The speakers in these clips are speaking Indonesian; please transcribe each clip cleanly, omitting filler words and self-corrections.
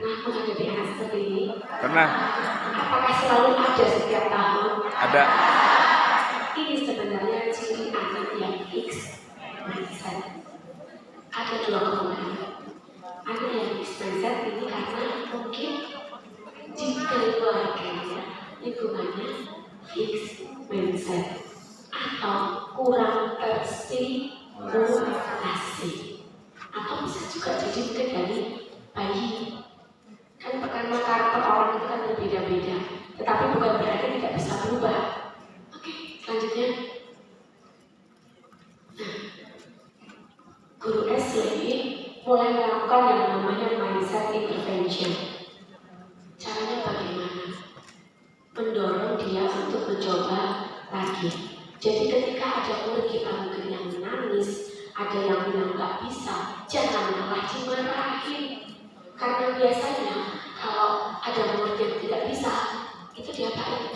Pernah menghadapi anak seperti ini? Pernah. Apakah selalu ada setiap tahun? Ada. Ini sebenarnya ciri anak yang fix mindset. Ada dua kemungkinan. Anak yang fix mindset ini karena mungkin di keluarganya lingkungannya fix mindset atau kurang terstimulasi, atau bisa juga jadi mungkin dari bayi. Kan pertama karakter orang itu kan berbeda-beda, tetapi bukan berarti tidak bisa berubah. Oke, selanjutnya, guru SCI mulai melakukan yang namanya mindset intervention. Caranya bagaimana? Mendorong dia untuk mencoba lagi. Jadi ketika ada murid kita mungkin yang menangis, ada yang bilang nggak bisa, jangan malah dimarahin. Karena biasanya kalau ada murid yang tidak bisa, itu diapain?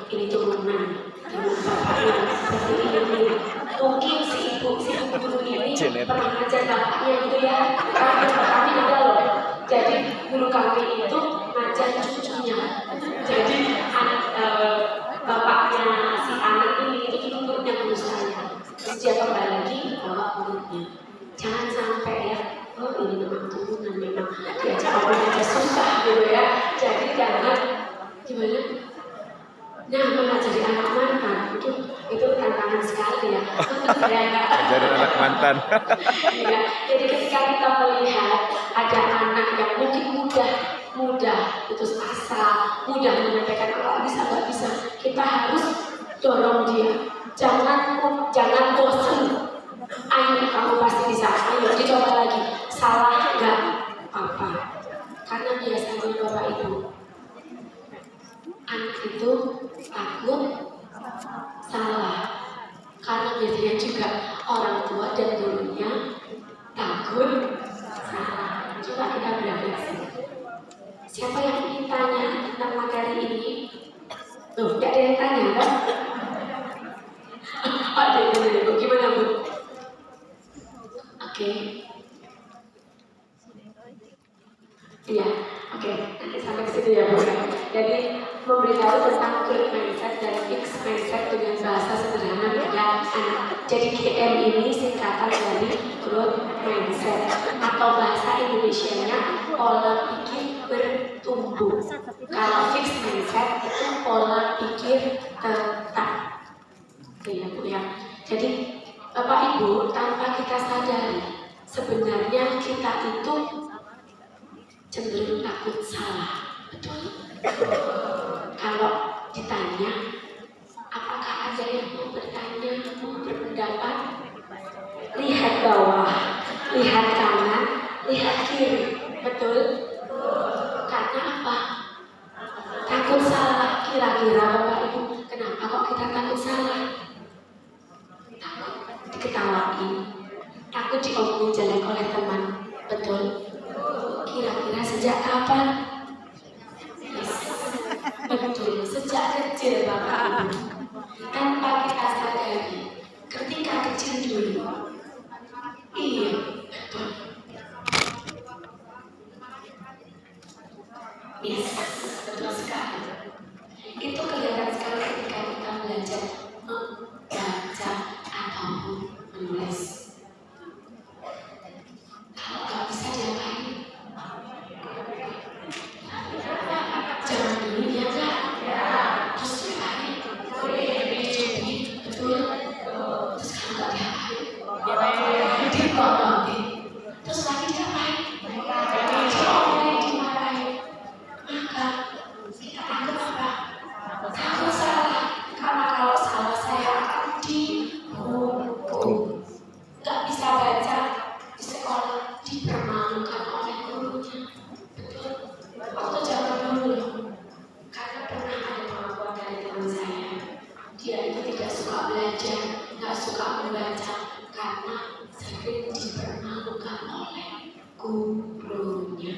Ini turunan, bapaknya seperti ini. Mungkin si ibu guru ini pernah ngajar bapaknya itu ya, karena kami ada loh. Jadi guru kami itu ngajar cucunya. Jadi bapaknya si anak ini itu muridnya guru saya. Terus dia kembali lagi bawa muridnya. Jangan sampai ya, oh ini memang turunan, memang diajak ngomong aja susah gitu ya. Jadi jangan gimana? Nah, mengajari anak mantan itu tantangan sekali ya. Jadi anak mantan. Ya, jadi ketika kita melihat ada anak yang mungkin mudah putus asa, mudah menyampaikan kalau nggak bisa, kita harus dorong dia. Jangan bosan. Ayo kamu pasti bisa. Ayo dicoba lagi. Salah nggak apa-apa. Karena biasanya Bapak Ibu, anak itu takut salah. Karena biasanya juga orang tua dan gurunya takut salah. Coba kita berefleksi. Siapa yang ingin tanya tentang materi ini? Tuh, tidak ada yang tanya kan? Ada yang tanya, Bu. Gimana Bu? Oke. Iya, oke. Nanti sampai ke situ ya Bu. Jadi memberitahu tentang growth mindset dan fixed mindset dengan bahasa sederhana pada anak. Jadi GM ini singkatan dari growth mindset atau bahasa Indonesianya pola pikir bertumbuh. Kalau fixed mindset itu pola pikir tetap. Oke ya Bu ya. Jadi Bapak Ibu, tanpa kita sadari sebenarnya kita itu cenderung takut salah. Betul? Kalau ditanya, apakah ada yang mau bertanya, mau berpendapat? Lihat bawah, lihat kanan, lihat kiri. Betul? Karena apa? Takut salah. Kira-kira Bapak Ibu, kenapa kok kita takut salah? Takut diketawain, takut diomongin jelek oleh teman. Betul? Kira-kira sejak kapan? Betul, sejak kecil Bapak Ibu. Tanpa kita sadari, ketika kecil dulu. Iya, betul. Yes, betul sekali. Itu kelihatan sekali ketika kita belajar membaca ataupun menulis. Kalau nggak bisa diapain? Jangan dulu ya Kak. Terus diapain? Betul. Terus kalau nggak diapain? Dibohongin. Terus lagi diapain? Diomongin, dimarahin. Maka kita takut apa? Takut salah. Karena kalau salah saya akan dihukum. Nggak bisa baca di sekolah, dipermalukan oleh gurunya. Betul. Waktu zaman dulu, karena pernah ada pengakuan dari teman saya, dia itu tidak suka belajar, nggak suka membaca karena sering dipermalukan oleh gurunya.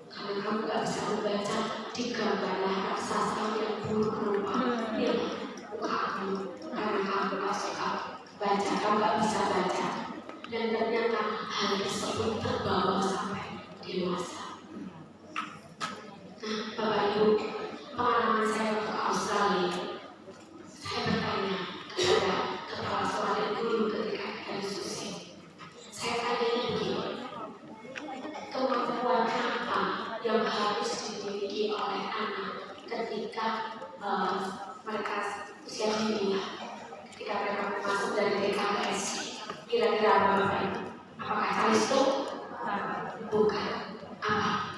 Karena kamu nggak bisa membaca, digambarlah raksasa yang buruk rupa di muka kamu, karena kamu nggak suka baca, kamu nggak bisa baca. dan ternyata hal tersebut terbawa sampai dewasa. Nah, Bapak Ibu, pengalaman saya ke Australia, saya bertanya kepada kepala sekolah dan guru ketika kita diskusi. Saya tanya begini, kemampuan apa yang harus dimiliki oleh anak ketika mereka usia dini, ketika mereka masuk dari TK ke SD? Kira-kira apa Bapak Ibu? Apakah hal itu? Bukan. Apa?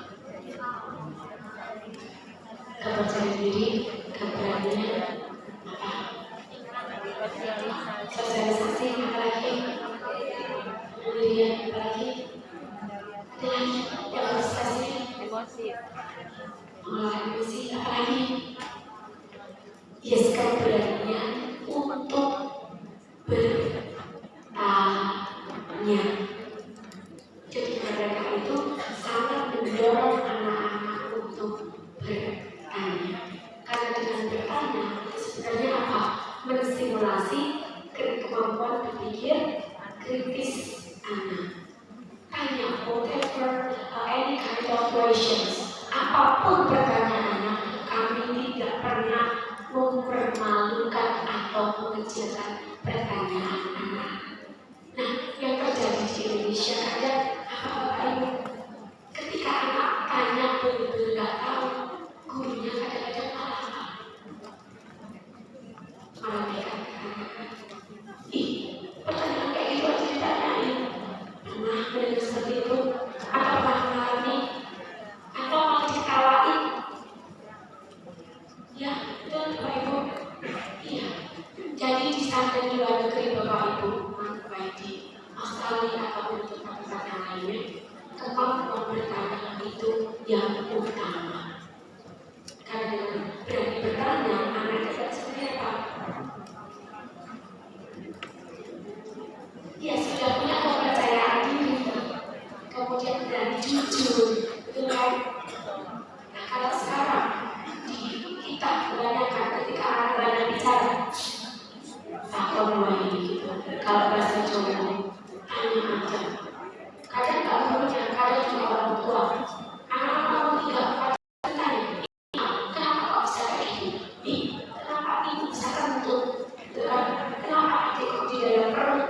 Kepercayaan diri, keberanian, apa? Sosialisasi, apa lagi? Kemudian apa lagi? Ada lagi yang harus kasih? Mengelola emosi, apa lagi? Yes, keberanian untuk bertanya. Jadi mereka itu sangat mendorong anak-anak untuk bertanya. Karena dengan bertanya itu sebenarnya apa? Menstimulasi kemampuan berpikir kritis anak. Tanya whatever any kind of questions, apapun pertanyaannya, kami tidak pernah mempermalukan atau mengecilkan pertanyaan anak. Nah, yang terjadi di Indonesia kadang apa Bapak Ibu? Ketika anak tanya benar-benar nggak tahu, gurunya kadang-kadang malah dikatakan, ih, pertanyaan kayak gitu aja ditanyain. Pernah mendengar seperti itu? Atau pernah mengalami? Atau malah ditawain? Ya, betul Bapak Ibu. Iya. Jadi di sana di luar negeri Bapak Ibu, baik di Australia ataupun di tempat yang lainnya, kemampuan bertanya itu yang utama. Karena dengan berani bertanya, anak kita seperti apa? Ya sudah punya kepercayaan diri, kemudian berani jujur, betul kan? Nah kalau sekarang di kita kebanyakan ketika anak berani bicara, aku mulai gitu. Kalau bahasa Jawa, hanya aja. Kadang nggak gurunya, kadang juga orang tua. Anak-anak mau tidak bertanya, kenapa kok bisa kayak gini? Kenapa ibu bisa kentut? Kenapa adik kok di dalam perut?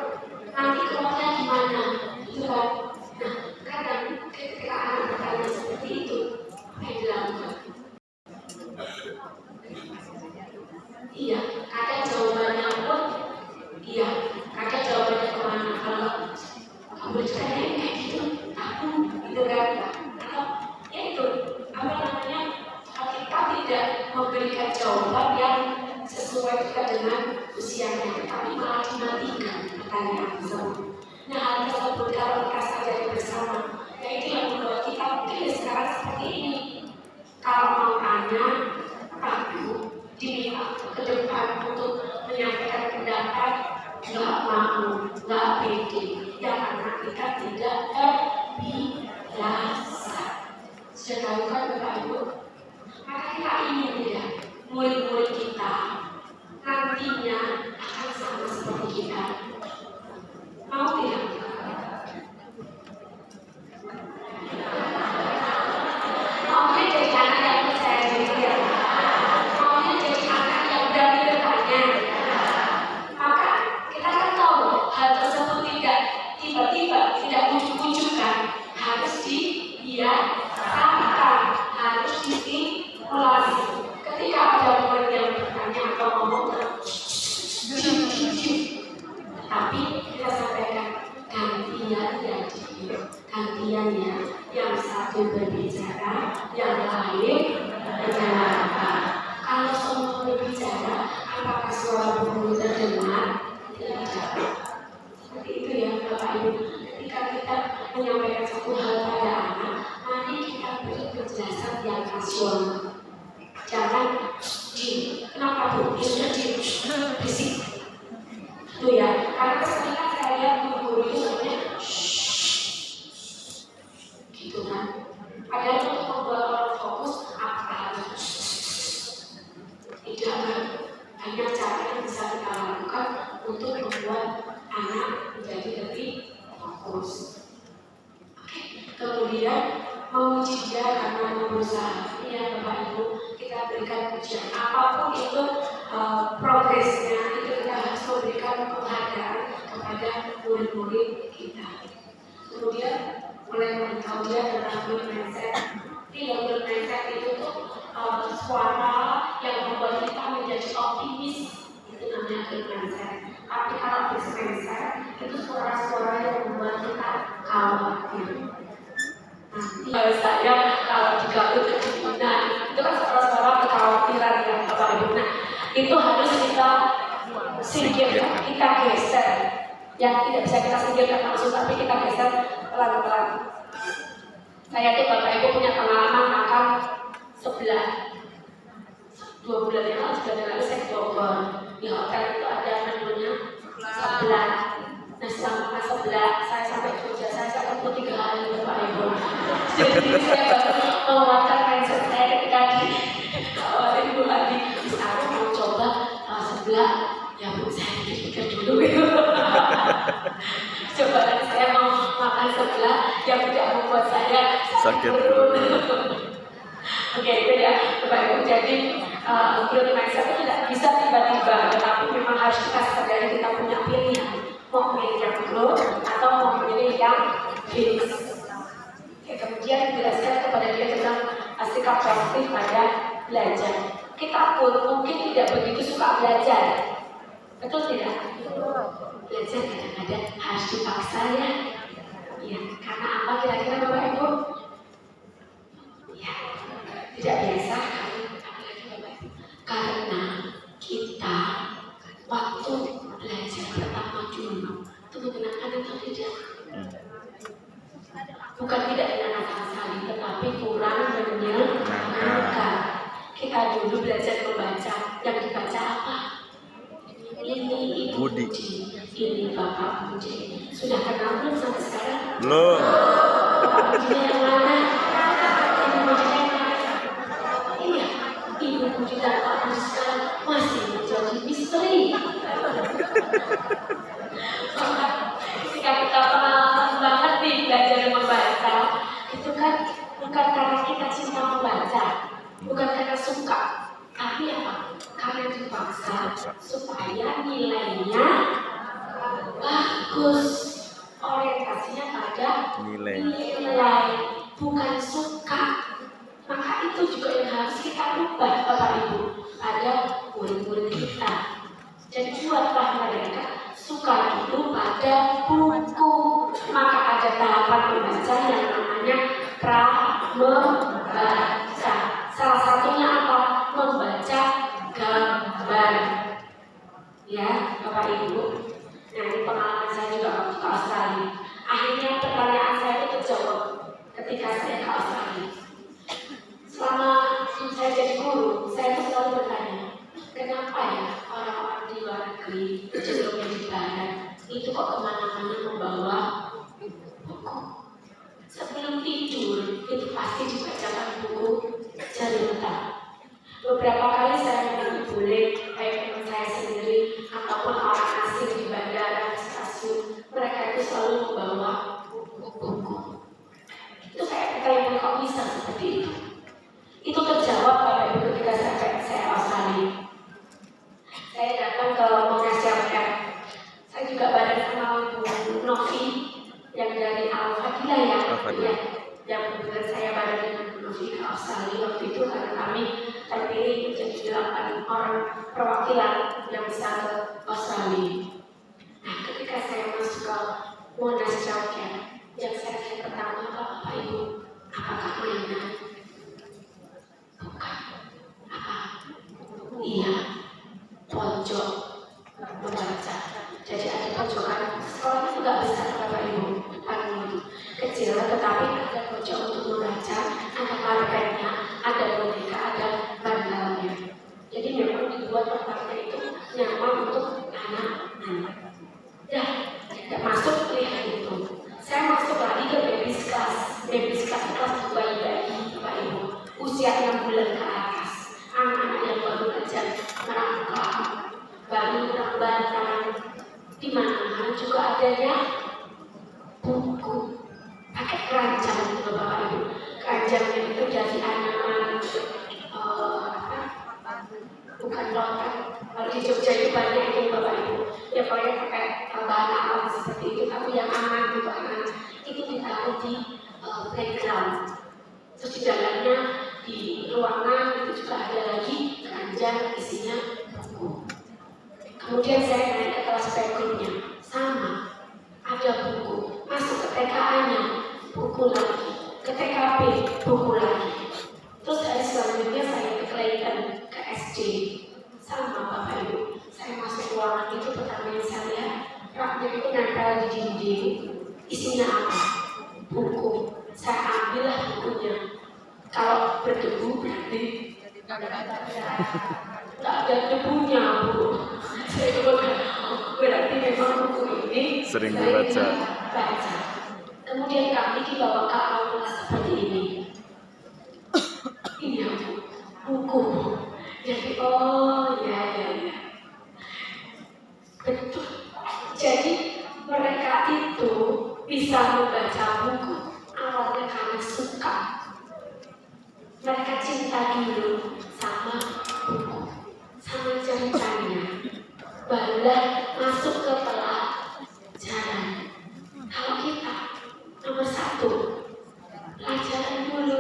Nanti keluarnya gimana? Gitu kan? Nah, kadang ketika anak bertanya seperti itu, apa yang dilakukan? Iya, kadang jawabannya pun iya, kadang jawabannya kemana? Kalau kamu ditanya kayak gitu, aku gitu kan? Atau ya itu, apa namanya? Kita tidak memberikan jawaban yang sesuai juga dengan usianya, tapi malah dimatikan pertanyaan tersebut. Nah, hal tersebut kalau kita sadari bersama, ya itu yang membuat kita mungkin sekarang seperti ini. Kalau mau tanya, takut diminta ke depan untuk menyampaikan pendapat, nggak mau, nggak pede, ya karena kita tidak terbiasa. Sudah tahu kan Bapak Ibu? Maka kita ingin ya, murid-murid kita nantinya akan sama seperti kita. Mau tidak? Maunya jadi anak yang percaya diri ya. Maunya jadi anak yang berani bertanya. Maka kita kan tahu hal tersebut tidak tiba-tiba, tidak ujuk-ujukan, harus dibiasakan, harus distimulasi. Ketika ada murid yang bertanya atau ngomong, tapi kita sampaikan gantian ya, gantian ya, yang satu berbicara, yang lain mendengarkan. Kalau semua berbicara, apakah suara guru terdengar? Tidak. Seperti itu ya Bapak Ibu. Ketika kita menyampaikan satu hal pada anak, mari kita beri penjelasan yang rasional. Jangan kenapa Bu? Sudah berisik. Itu ya, karena keseringan saya lihat guru-guru itu sebenarnya gitu kan. Padahal untuk membuat orang fokus, apa harus tidak kan? Hanya cara yang bisa kita lakukan untuk membuat anak menjadi lebih kemudian memuji dia karena berusaha. Ya Bapak Ibu, kita berikan pujian. Apapun itu progresnya, itu kita harus memberikan penghargaan kepada murid-murid kita. Kemudian mulai memberitahu dia tentang growth mindset. Growth mindset itu tuh suara yang membuat kita menjadi optimis. Itu namanya growth mindset. Tapi kalau fixed mindset itu suara-suara yang membuat kita khawatir. Nanti saya kalau digaul kedinginan, itu kan suara-suara kekhawatiran yang Bapak Ibu. Nah, itu harus kita singkirkan, kita geser. Yang tidak bisa kita singkirkan langsung, tapi kita geser pelan-pelan. Saya tuh Bapak Ibu punya pengalaman makan sebelah 2 bulan yang lalu saya ke Bogor. Di hotel itu ada menunya sebelah. Nah setelah makan sebelah, saya sampai Jogja, saya ketemu 3 hari Bapak Ibu. Jadi saya baru menguatkan mindset saya ketika di awal Ibu Adi. Aku mau coba sebelah, ya Bu saya pikir dulu gitu. Coba saya mau makan sebelah yang tidak membuat saya sakit perut. Oke, itu ya Bapak Ibu. Jadi growth mindset itu tidak bisa tiba-tiba, tetapi memang harus kita sadari kita punya pilihan. Mau memilih yang growth atau mau memilih yang fix. Oke, kemudian dijelaskan kepada dia tentang sikap positif pada belajar. Kita pun mungkin tidak begitu suka belajar. Betul tidak? Belajar kadang-kadang harus dipaksa ya. Ya, karena apa kira-kira Bapak Ibu? Ya, tidak biasa apalagi Bapak Ibu. Karena kita waktu belajar pertama dulu itu mengenakan atau tidak? Bukan tidak mengenakan sekali, tetapi kurang menyenangkan. Kita dulu belajar membaca, yang dibaca apa? Ini Ibu Budi, ini Bapak Budi. Sudah kenal belum sampai sekarang? Belum. Bapak Budi yang mana? Ibu Budi yang mana? Iya, Ibu Budi dan Pak Budi sekarang masih menjadi misteri. Ketika kita pengalaman banget nih belajar membaca, itu kan bukan karena kita cinta membaca, bukan karena suka, tapi apa? Karena dipaksa supaya nilainya bagus. Orientasinya pada nilai, bukan suka. Maka itu juga yang harus kita rubah Bapak Ibu pada murid-murid kita. Jadi buatlah mereka suka dulu pada buku. Maka ada tahapan membaca yang namanya pra-membaca. Salah satunya apa? Membaca gambar. Ya, Bapak Ibu. Nah, ini pengalaman saya juga waktu ke Australia. Akhirnya pertanyaan saya itu terjawab ketika saya ke Australia. Selama saya jadi guru, saya itu selalu bertanya, kenapa ya orang-orang di luar negeri, cenderungnya di barat, itu kok kemana-mana membawa buku? Sebelum tidur, itu pasti dibacakan buku cerita. Beberapa kali saya menjadi bule, baik teman saya sendiri ataupun orang asing di bandara, di stasiun, mereka itu selalu membawa buku. Itu kayak bertanya, kok bisa seperti itu? Itu terjawab Bapak Ibu ketika saya Australia. Saya datang ke Monash Camp. Saya juga bareng sama Bu Novi yang dari Al-Fadilah ya. Yang kebetulan saya bareng dengan Bu Novi ke Australia waktu itu karena kami terpilih menjadi 8 orang perwakilan yang bisa ke Australia. Nah, ketika saya masuk ke Monash Camp, yang saya lihat pertama Bapak Ibu, apakah mainan? Bukan. Apa? Iya. Pojok membaca. Jadi ada pojokan. Sekolah itu nggak besar Bapak Ibu, kecil, tetapi ada pojok untuk membaca, ada karpetnya, ada boneka, ada bantalnya. Jadi memang dibuat tempatnya itu nyaman untuk anak-anak. Ya, tidak masuk lihat itu. Saya masuk lagi ke baby class. Baby class kelas bayi-bayi Bapak Ibu, usia 6 bulan ke atas. Anak-anak yang baru belajar merangkak, baru bantalan, di mana juga adanya buku pakai keranjang Bapak keranjangnya itu dari anyaman bukan lontong. Kalau di Jogja itu banyak itu Bapak Ibu. Ya pokoknya pakai bahan alam seperti itu, tapi yang aman gitu anak itu ditaruh di playground. Terus di dalamnya di ruangan itu juga ada lagi keranjang isinya buku. Kemudian saya naik ke kelas berikutnya, sama ada buku. Masuk ke TKA-nya buku lagi, ke TKP buku lagi. Terus hari selanjutnya saya ke Clayton, ke SD, sama Bapak Ibu. Saya masuk ruangan itu pertama yang saya lihat raknya itu nempel di dinding, isinya apa? Buku. Saya ambillah bukunya. Kalau berdebu berarti nggak ada debunya, Bu. Saya berarti memang buku ini sering dibaca. Kemudian kami dibawa ke aula seperti ini. Ini ya, buku. Jadi oh ya. Betul. Jadi mereka itu bisa membaca buku awalnya karena suka. Mereka cinta dulu sama buku, sama ceritanya. Barulah masuk ke pelajaran. Kalau kita nomor 1 pelajaran dulu.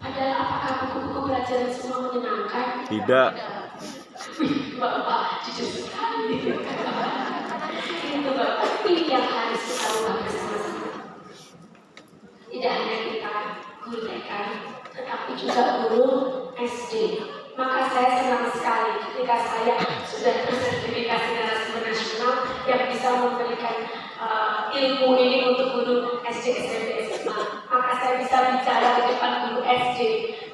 Padahal apakah buku-buku pelajaran semua menyenangkan? Tidak. Bapak jujur sekali. Itu Bapak ini yang harus kita ubah bersama-sama. Tidak hanya kita guru TK, tetapi juga guru SD. Maka saya senang sekali ketika saya sudah bersertifikasi narasumber nasional yang bisa memberikan ilmu ini untuk guru SD, SMP, SMA. Maka saya bisa bicara di depan guru SD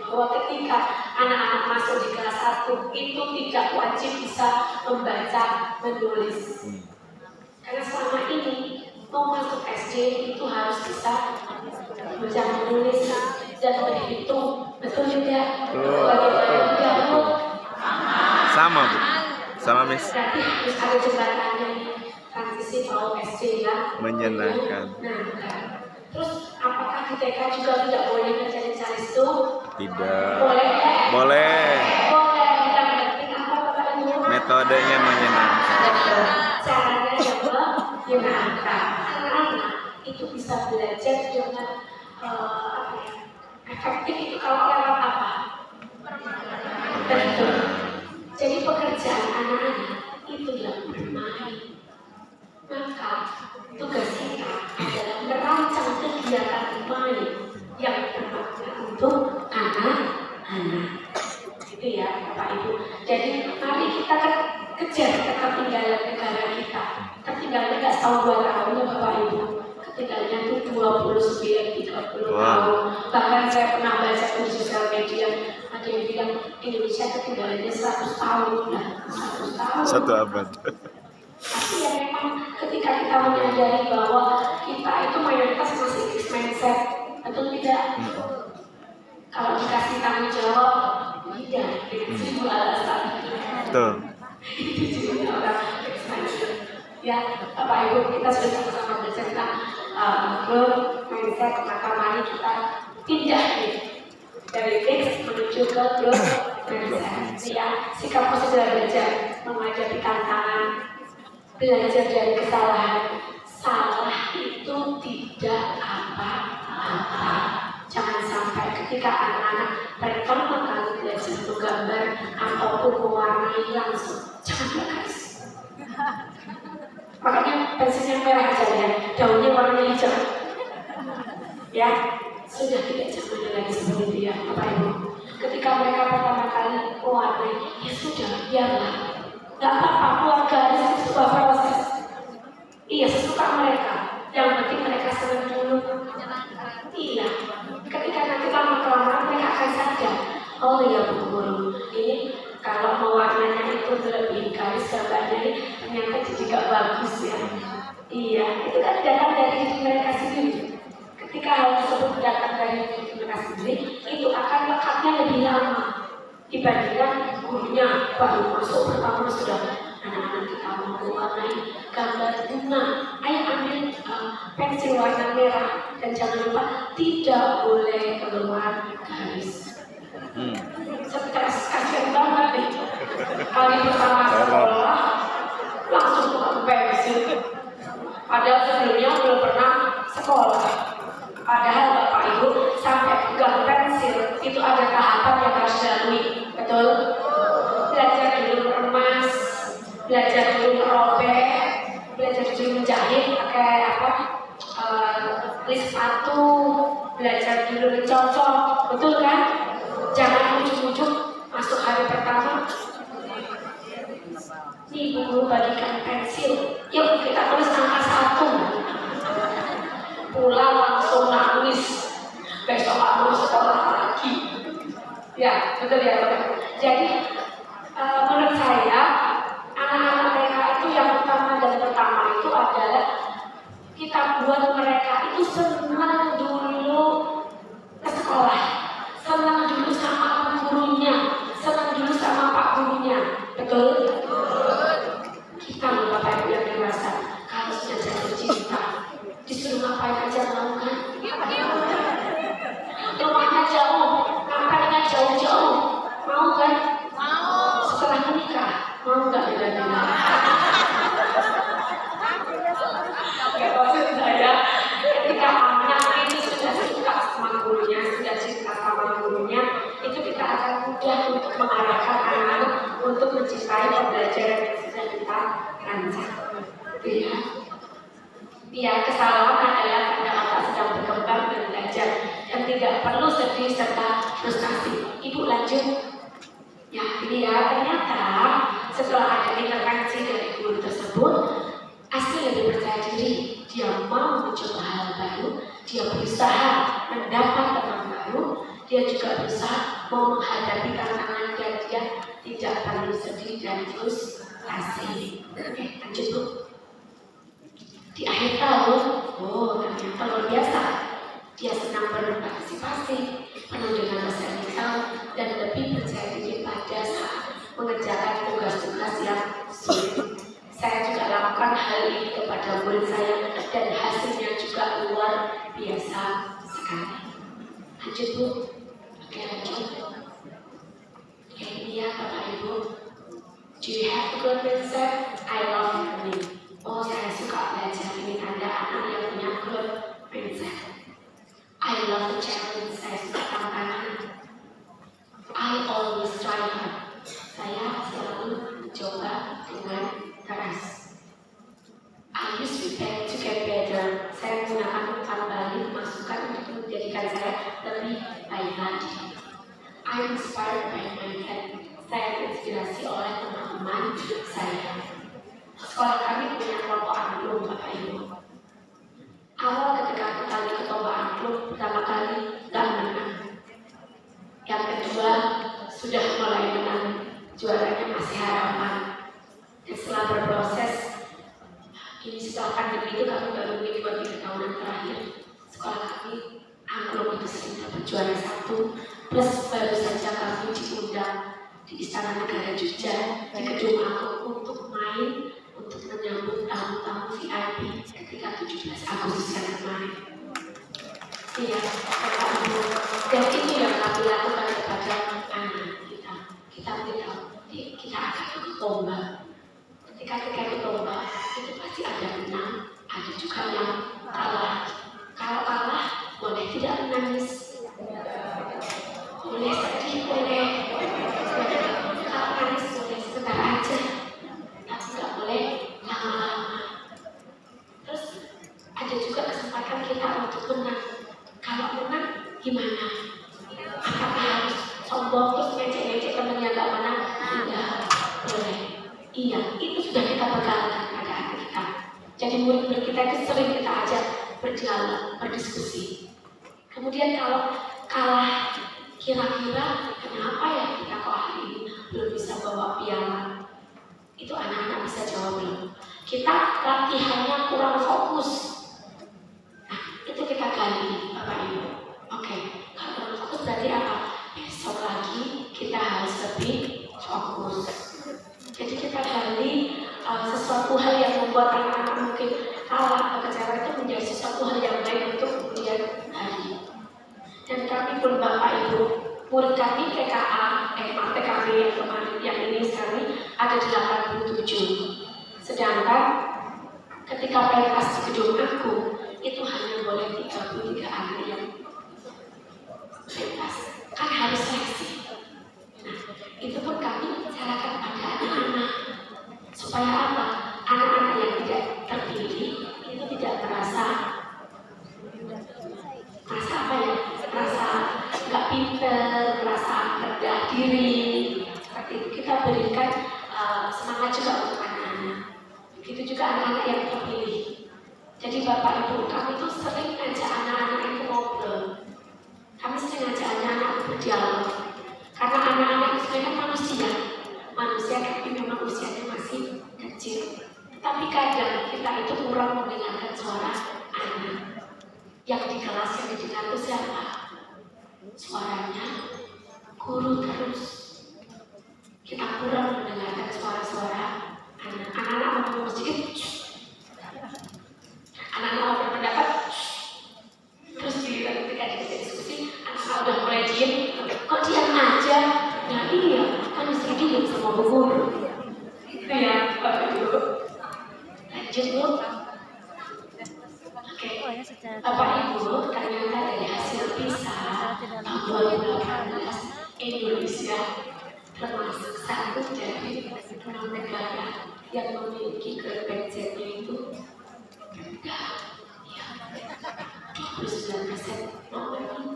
bahwa ketika anak-anak masuk di kelas 1 itu tidak wajib bisa membaca, menulis. Karena selama ini mau masuk SD itu harus bisa membaca, menulis dan berhitung. Betul tidak? Betul. Sama Bu, sama Miss. Berarti harus ada jembatannya transisi mau SD ya. Menyenangkan. Nah, terus apakah di TK juga tidak boleh mencari-cari itu? Tidak. Boleh ya? Boleh. Boleh. Yang penting apa Bapak Ibu? Metodenya menyenangkan. Caranya juga menyenangkan. Anak-anak itu bisa belajar dengan efektif itu kalau lewat apa? Betul. Jadi pekerjaan anak-anak itu yang bermain. Maka tugas kita adalah merancang kegiatan bermain yang bermakna untuk anak-anak. Itu ya Bapak Ibu. Jadi mari kita kejar ketertinggalan negara kita. Ketinggalannya nggak tahun 2 tahun ya Bapak Ibu. Ketinggalannya itu 29-30 tahun. Bahkan saya pernah baca di sosial media ada yang bilang Indonesia ketinggalannya 100 tahun lah. 100 tahun. 1 abad. Tapi ya memang ketika kita menyadari bahwa kita itu mayoritas masih fixed mindset, betul tidak? Kalau dikasih tanggung jawab, tidak, dengan 1000 alasan. Betul. Itu juga orang fixed mindset. Ya, Bapak Ibu, kita sudah sama-sama belajar tentang growth mindset, maka mari kita pindah nih dari fixed menuju ke growth mindset. Ya, sikap positif belajar, menghadapi tantangan, belajar dari kesalahan. Salah itu tidak apa-apa. Jangan sampai ketika anak-anak pertama kali belajar menggambar ataupun mewarnai langsung jangan guys. Makanya pensilnya merah aja ya, daunnya warna hijau. Ya, sudah tidak zamannya lagi seperti itu ya Bapak Ibu. Ketika mereka pertama kali mewarnai, ya sudah, biarlah. Gak apa-apa, keluarga itu sebuah proses. Iya, sesuka mereka. Yang penting mereka senang dulu. Iya, ketika nanti lama-kelamaan mereka akan sadar. Oh iya Bu Guru, ini kalau mewarnanya itu lebih garis gambarnya ini ternyata jadi gak bagus ya. Iya, itu kan datang dari diri mereka sendiri. Ketika hal tersebut datang dari diri mereka sendiri, itu akan lekatnya lebih lama dibandingkan gurunya baru masuk pertama sudah anak-anak kita mau mewarnai gambar bunga. Ayo ambil pensil warna merah dan jangan lupa tidak boleh keluar garis. Stres, kasihan banget nih. Kali pertama sekolah langsung tukang pensil. Padahal sebelumnya belum pernah sekolah. Padahal Bapak Ibu sampai pegang pensil itu ada tahapan yang harus dilalui. Betul? Belajar dulu meremas, belajar dulu merobek, belajar dulu menjahit pakai list sepatu, belajar dulu mencocok. Betul kan? Jangan ujuk-ujuk masuk hari pertama. Nih guru bagikan pensil, yuk kita tulis angka 1. Pulang langsung nangis, besok harus sekolah lagi. Ya, betul ya Bapak. Jadi menurut saya anak-anak mereka itu yang utama dan pertama itu adalah kita buat mereka itu senang dulu ke sekolah, senang dulu sama gurunya, senang dulu sama pak gurunya. Betul? Kita loh Bapak Ibu yang dewasa, kalau sudah jatuh cinta, disuruh ngapain aja mau kan? Rumahnya jauh, ngapainnya jauh-jauh, mau kan? Mau. Setelah menikah, mau nggak beda-beda? Oke, maksud saya, ketika anak ini sudah suka sama gurunya, sudah cinta sama gurunya, itu kita akan mudah untuk mengarahkan anak untuk mencintai pembelajaran yang sudah kita rancang. Iya. Ya, kesalahan adalah karena anak sedang berkembang dan belajar dan tidak perlu sedih serta frustasi. Ibu lanjut. Ya, ini ya, ternyata setelah ada intervensi dari guru tersebut, Asri lebih percaya diri. Dia mau mencoba hal baru, dia berusaha mendapat teman baru, dia juga berusaha mau menghadapi tantangan dan dia tidak perlu sedih dan frustasi. Oke, lanjut Bu. Di akhir tahun, ternyata luar biasa. Dia senang berpartisipasi, penuh dengan rasa ingin dan lebih percaya diri pada saat mengerjakan tugas-tugas yang sulit. Saya juga lakukan hal ini kepada murid saya dan hasilnya juga luar biasa sekali. Lanjut Bu. Oke, lanjut. Oke, ini ya Bapak Ibu. Do you have a good mindset? I love learning. Oh, saya suka belajar. Ini tanda anak yang punya good mindset. I love the challenge. Saya suka tantangan. I always try hard. Saya selalu mencoba dengan keras. I use feedback to get better. Saya menggunakan umpan balik masukan untuk menjadikan saya lebih baik lagi. I'm inspired by my friend. Saya terinspirasi oleh teman-teman saya. Sekolah kami punya kelompok angklung Bapak Ibu. Awal ketika kami ketua angklung pertama kali gak menang. Yang kedua sudah mulai menang, juaranya masih harapan. Dan setelah berproses, ini setelah pandemi itu kami baru mengikuti 2-3 tahunan terakhir. Sekolah kami angklung itu sering dapat juara 1. Plus baru saja kami diundang di Istana Negara Jogja di gedung angklung untuk main untuk menyambut tamu-tamu VIP ketika 17 Agustus yang kemarin. Iya, Bapak Ibu. Dan itu yang kami lakukan kepada anak kita. Kita beritahu, kita akan ikut lomba. Ketika kita ikut lomba, itu pasti ada menang, ada juga yang kalah. Kalau kalah, boleh tidak menangis. Boleh sedih, boleh. Kalau nangis boleh sebentar aja. Tapi nggak boleh lama-lama. Terus ada juga kesempatan kita untuk menang. Kalau menang gimana? Apakah harus sombong terus ngecek-ngecek temennya nggak menang? Tidak boleh. Iya, itu sudah kita pegangan pada anak kita. Jadi murid-murid kita itu sering kita ajak berdialog, berdiskusi. Kemudian kalau kalah, kira-kira kenapa ya kita kok hari ini belum bisa bawa piala? Itu anak-anak bisa jawab belum? Kita latihannya kurang fokus. Nah, itu kita gali, Bapak Ibu. Oke, kalau kurang fokus berarti apa? Besok lagi kita harus lebih fokus. Jadi kita gali sesuatu hal yang membuat anak-anak mungkin kalah atau kecewa itu menjadi sesuatu hal yang baik untuk kemudian hari. Murid kami TKA, TKB yang kemarin, yang ini sekarang ada 87. Sedangkan ketika pentas di gedung aku itu hanya boleh 33 anak yang pentas. Kan harus seleksi. Nah, itu pun kami bicarakan pada anak-anak supaya apa? Anak-anak yang tidak terpilih itu tidak merasa apa ya? Merasa nggak pinter, merasa rendah diri. Seperti itu kita berikan semangat juga untuk anak-anak. Begitu juga anak-anak yang terpilih. Jadi Bapak Ibu, kami itu sering ngajak anak-anak itu ngobrol. Kami sering ngajak anak-anak itu berdialog. Karena anak-anak itu sebenarnya manusia tapi memang usianya masih kecil. Tapi kadang kita itu kurang mendengarkan suara anak. Yang di kelas yang didengar itu siapa? Suaranya guru terus. Kita kurang mendengarkan suara-suara anak. Anak-anak ngomong sedikit, anak-anak mau berpendapat, terus giliran ketika kita diskusi, anak-anak udah mulai diem. Kok diam aja? Nah iya, kan mesti diem sama bu guru. Itu ya, Bapak Ibu. Lanjut Bu. Oke, Bapak Ibu, ternyata dari hasil PISA tahun 2018 Indonesia termasuk satu dari 6 negara yang memiliki grade PNZ-nya itu rendah, ya, 29% nomor 3.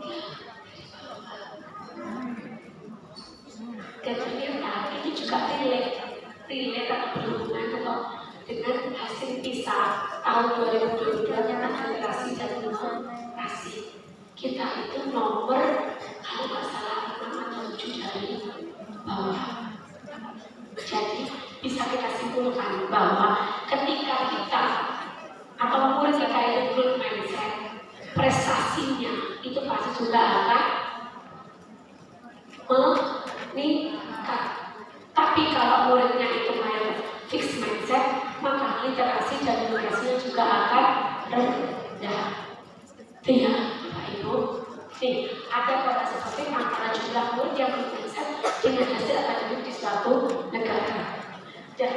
Dan ternyata ini juga relate atau berhubungan atau dengan hasil PISA tahun 2022 tentang literasi dan numerasi. Kita itu nomor kalau nggak salah 6 atau 7 dari bawah. Jadi bisa kita simpulkan bahwa ketika kita atau murid kita itu growth mindset, prestasinya itu pasti juga akan meningkat. Tapi kalau muridnya itu fixed mindset, maka literasi dan numerasinya juga akan rendah. Itu ya, Bapak Ibu. Nih, ada korelasi seperti antara jumlah murid yang mindset dengan hasil akademik di suatu negara. Dan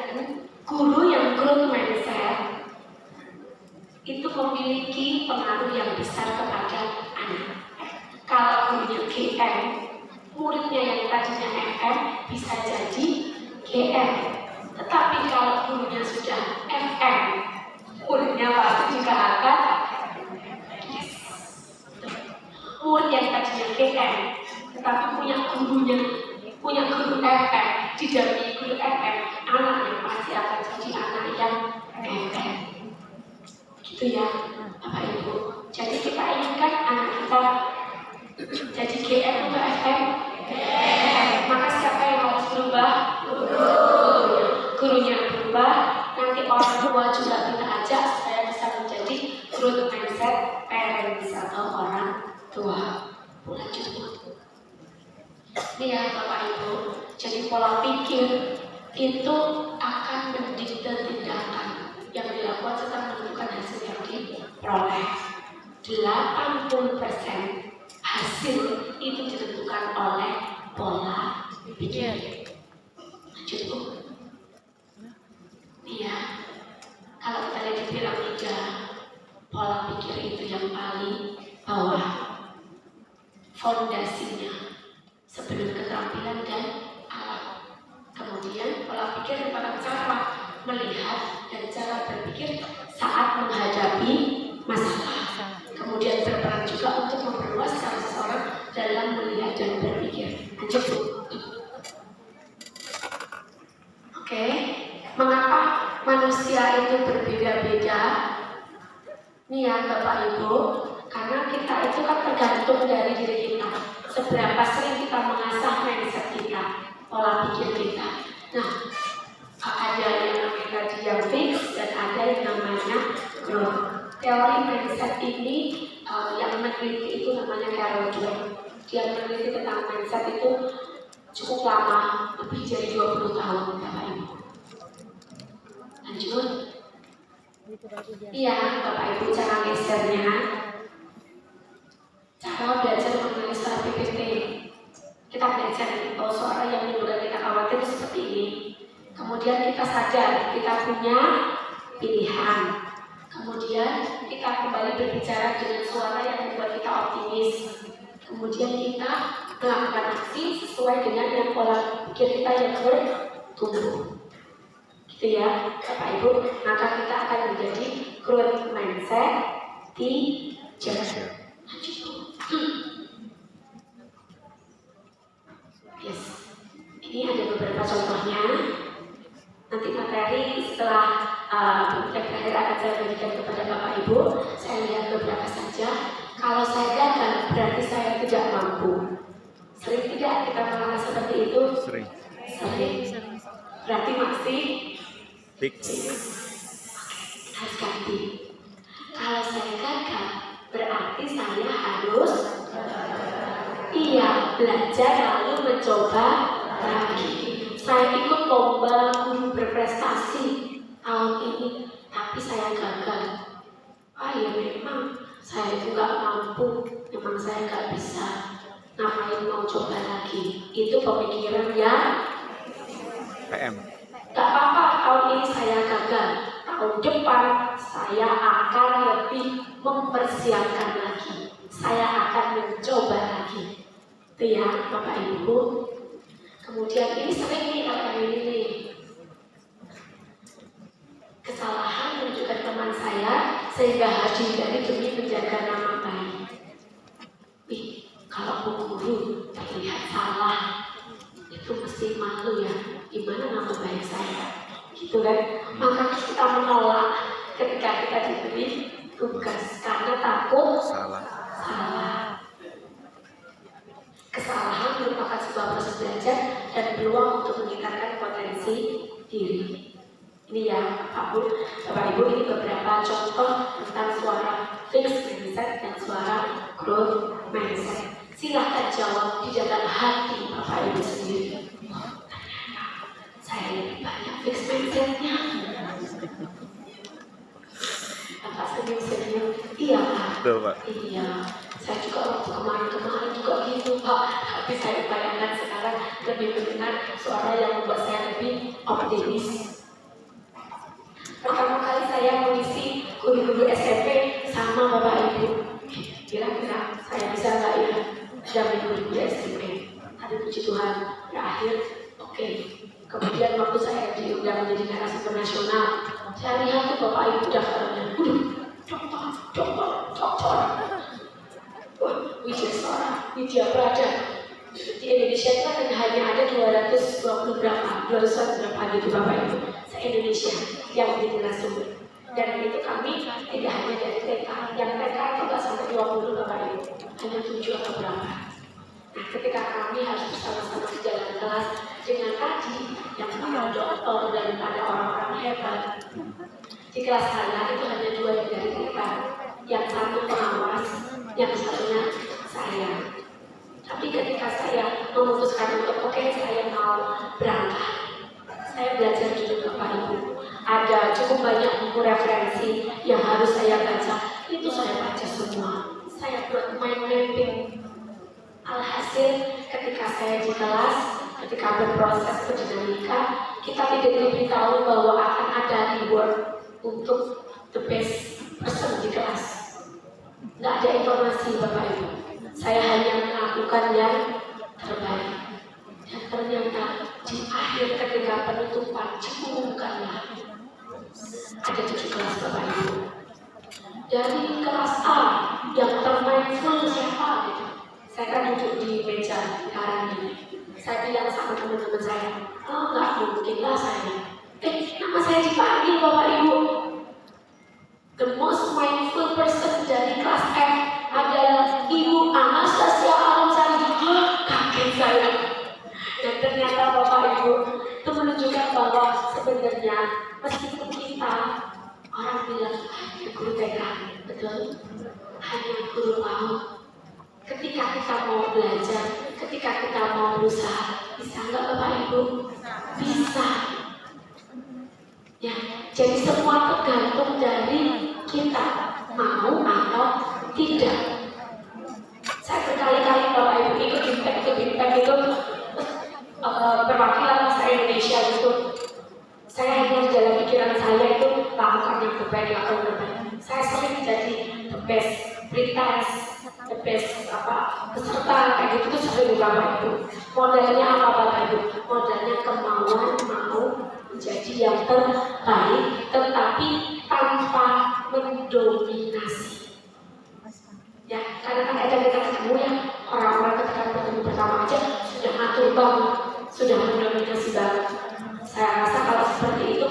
guru yang growth mindset itu memiliki pengaruh yang besar kepada anak. Kalau gurunya GM, muridnya yang tadinya FM bisa jadi GM. Tetapi kalau gurunya sudah FM, muridnya pasti juga akan murid yang tadinya GM, tetapi punya guru FM, didampingi guru FM, anaknya pasti akan jadi anak yang FM. Gitu ya, Bapak Ibu. Jadi kita inginkan anak kita jadi GM atau FM. Maka siapa yang harus berubah? Gurunya berubah. Nanti orang tua juga kita ajak supaya bisa menjadi growth mindset parents atau orang tua. Lanjut. Ini ya Bapak Ibu. Jadi pola pikir itu akan mendikte tindakan yang dilakukan serta menentukan hasil yang diperoleh. 80% hasil itu ditentukan oleh pola pikir. Lanjut Bu. Iya, kalau kita lihat di piramida, pola pikir itu yang paling bawah, fondasinya sebelum keterampilan dan alat. Kemudian pola pikir merupakan cara melihat dan cara berpikir saat menghadapi masalah. Kemudian berperan juga untuk memperluas cara seseorang dalam melihat dan berpikir. Lanjut Bu. Oke, mengapa manusia itu berbeda-beda? Nih ya Bapak Ibu, karena kita itu kan tergantung dari diri kita. Seberapa sering kita mengasah mindset kita, pola pikir kita. Nah, ada yang namanya tadi yang fix dan ada yang namanya growth. Teori mindset ini yang meneliti itu namanya Carol Dweck. Dia meneliti tentang mindset itu cukup lama, lebih dari 20 tahun Bapak Ibu. Lanjut. Iya Bapak Ibu, cara gesernya, cara belajar mengenai secara PPT. mindset, bahwa suara yang menimbulkan kita khawatir itu seperti ini. Kemudian kita sadar kita punya pilihan. Kemudian kita kembali berbicara dengan suara yang membuat kita optimis. Kemudian kita melakukan aksi sesuai dengan yang pola pikir kita yang bertumbuh. Gitu ya, Bapak Ibu. Maka kita akan menjadi growth mindset teacher. Yes. Ini ada beberapa contohnya. Nanti materi setelah terakhir akan saya berikan kepada Bapak Ibu. Saya lihat beberapa saja. Kalau saya gagal, berarti saya tidak mampu. Sering tidak kita merasa seperti itu? Sering. Berarti masih Fix. harus ganti. Kalau saya gagal, berarti saya harus belajar lalu mencoba lagi. Saya ikut lomba guru berprestasi tahun ini, tapi saya gagal. Ya memang saya juga mampu, memang saya nggak bisa. Ngapain mau coba lagi? Itu pemikiran yang PM. gak apa-apa, tahun ini saya gagal. Tahun depan saya akan lebih mempersiapkan lagi. Saya akan mencoba lagi. Itu ya Bapak Ibu. Kemudian ini sering nih Bapak ini. Kesalahan menunjukkan teman saya sehingga harus dihindari demi menjaga nama baik. Kalau guru terlihat salah, itu mesti malu ya. Gimana nama baik saya? Gitu kan? Maka kita menolak ketika kita diberi tugas karena takut Salah. Kesalahan merupakan sebuah proses belajar dan peluang untuk meningkatkan potensi diri. Ini ya Bapak Ibu, ini beberapa contoh tentang suara fixed mindset dan suara growth mindset. Silahkan jawab di dalam hati Bapak Ibu sendiri. Saya lebih banyak fixed mindsetnya. Bapak senyum-senyum. Iya Pak. Betul Pak. Iya. Saya juga waktu kemarin juga gitu Pak. Tapi saya bayangkan sekarang lebih mendengar suara yang membuat saya lebih optimis. Pertama kali saya mengisi guru-guru SMP sama Bapak Ibu. Kira-kira saya bisa nggak ya jadi guru SMP? Ada puji Tuhan. Berakhir, oke. Kemudian waktu saya diundang menjadi narasumber nasional, saya lihat tuh Bapak Ibu daftarnya. Dokter. Widya Prada. Di Indonesia itu kan hanya ada 220 berapa gitu Bapak Ibu. Se-Indonesia yang menjadi narasumber. Dan itu kami tidak hanya dari TK, yang TK itu nggak sampai 20 Bapak Ibu, hanya 7 atau berapa. Nah, ketika kami harus bersama-sama di dalam kelas dengan tadi yang para dokter dan ada orang-orang hebat. Di kelas saya itu hanya 2 yang dari TK, yang satu pengawas, yang satunya saya. Tapi ketika saya memutuskan untuk oke, saya mau berangkat, saya belajar dulu Bapak Ibu. Ada cukup banyak buku referensi yang harus saya baca. Itu saya baca semua. Saya buat mind mapping. Alhasil ketika saya di kelas, ketika berproses berdinamika, kita tidak diberitahu bahwa akan ada reward untuk the best person di kelas. Nggak ada informasi Bapak Ibu. Saya hanya melakukan yang terbaik. Dan ternyata di akhir ketika penutupan diumumkanlah ada 7 kelas Bapak Ibu. Dari kelas A yang termindful siapa gitu. Saya kan duduk di meja sekarang ini. Saya bilang sama teman-teman saya, nggak mungkin lah saya. Nama saya dipanggil Bapak Ibu. The most mindful person dari kelas F adalah Ibu Anastasia Alamsari. Kaget saya. Dan ternyata Bapak Ibu itu menunjukkan bahwa sebenarnya meskipun kita orang bilang hanya guru TK, betul? Hanya guru PAUD. Ketika kita mau belajar, ketika kita mau berusaha, bisa nggak Bapak Ibu? Bisa. Ya, jadi semua tergantung dari kita mau atau tidak. Saya berkali-kali Bapak Ibu ikut impact itu best pretest, the best peserta kayak gitu tuh sering Bapak Ibu. Modalnya apa Bapak Ibu? Modalnya kemauan mau menjadi yang terbaik, tetapi tanpa mendominasi. Ya, karena kan ada kita ketemu ya orang-orang ketika ketemu pertama aja sudah ngatur banget, sudah mendominasi banget. Saya rasa kalau seperti itu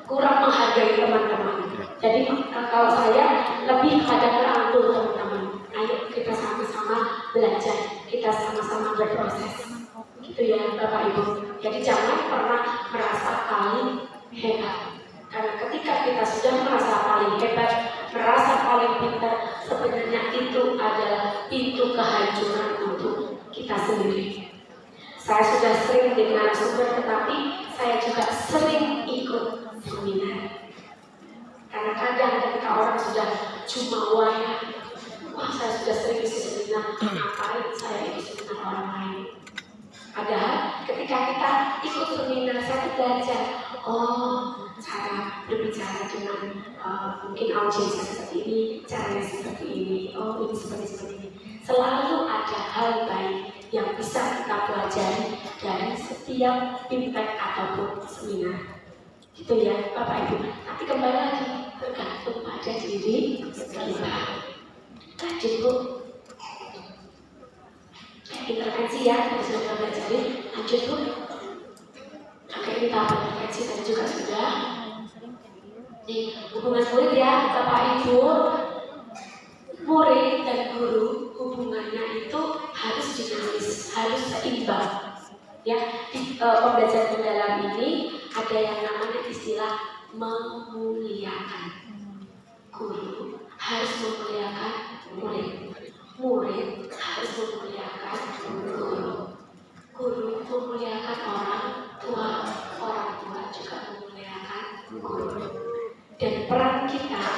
kurang menghargai teman-teman. Jadi kalau saya lebih pada merangkul teman-teman. Ayo kita sama-sama belajar, kita sama-sama berproses. Gitu ya Bapak Ibu. Jadi jangan pernah merasa paling hebat. Karena ketika kita sudah merasa paling hebat, merasa paling pintar, sebenarnya itu adalah pintu kehancuran untuk kita sendiri. Saya sudah sering dengan narasumber, tetapi saya juga sering ikut seminar. Karena kadang ketika orang sudah jumawa ya, wah saya sudah sering isi seminar, ngapain saya isi seminar orang lain? Padahal ketika kita ikut seminar, saya belajar, oh cara berbicara dengan mungkin audiens seperti ini, caranya seperti ini, oh ini seperti ini. Selalu ada hal baik yang bisa kita pelajari dari setiap impact ataupun seminar. Gitu ya Bapak Ibu. Tapi kembali lagi tergantung pada diri kita. Lanjut Bu. Intervensi ya, kita sudah pelajari. Lanjut Bu. Oke, ini tahap intervensi tadi juga sudah. Di hubungan murid ya Bapak Ibu. Murid dan guru hubungannya itu harus dinamis, harus seimbang. Ya, di pembelajaran mendalam ini ada yang namanya istilah memuliakan. Guru harus memuliakan murid. Murid harus memuliakan guru. Guru memuliakan orang tua juga memuliakan guru. Dan peran kita